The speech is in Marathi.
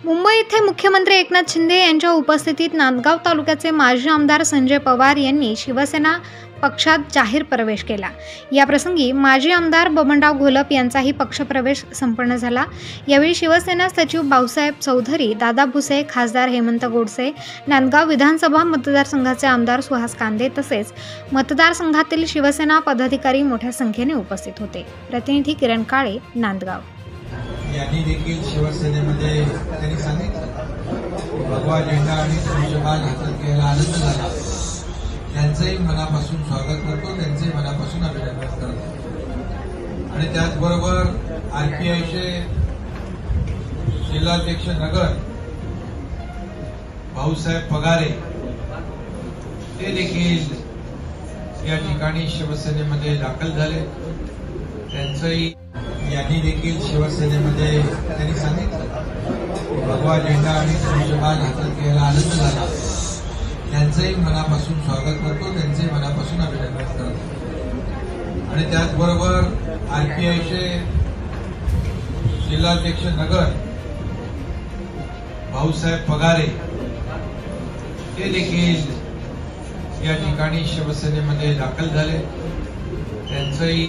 मुंबई येथे मुख्यमंत्री एकनाथ शिंदे यांच्या उपस्थितीत नांदगाव तालुक्याचे माजी आमदार संजय पवार यांनी शिवसेना पक्षात जाहीर प्रवेश केला। याप्रसंगी माजी आमदार बबनराव घोलप यांचाही पक्षप्रवेश संपन्न झाला। यावेळी शिवसेना सचिव भाऊसाहेब चौधरी, दादा भुसे, खासदार हेमंत गोडसे, नांदगाव विधानसभा मतदारसंघाचे आमदार सुहास कांदे तसेच मतदारसंघातील शिवसेना पदाधिकारी मोठ्या संख्येने उपस्थित होते। प्रतिनिधी किरण काळे, नांदगाव। यांनी देखील शिवसेनेमध्ये त्यांनी सांगितलं भगवा झेंडा आणि ध्वजबाण हातात घ्यायला आनंद झाला। त्यांचंही मनापासून स्वागत करतो, त्यांचंही मनापासून अभिनंदन करतो। आणि त्याचबरोबर आरपीआयचे जिल्हाध्यक्ष नगर भाऊसाहेब पगारे ते देखील या ठिकाणी शिवसेनेमध्ये दाखल झाले। त्यांचंही यांनी देखील शिवसेनेमध्ये त्यांनी सांगितलं भगवा झेंडा आणि ध्वजबाण हातात घ्यायला आनंद झाला। त्यांचंही मनापासून स्वागत करतो, त्यांचंही मनापासून अभिनंदन करतो। आणि त्याचबरोबर आरपीआयचे जिल्हाध्यक्ष नगर भाऊसाहेब पगारे ते देखील या ठिकाणी शिवसेनेमध्ये दाखल झाले। त्यांचंही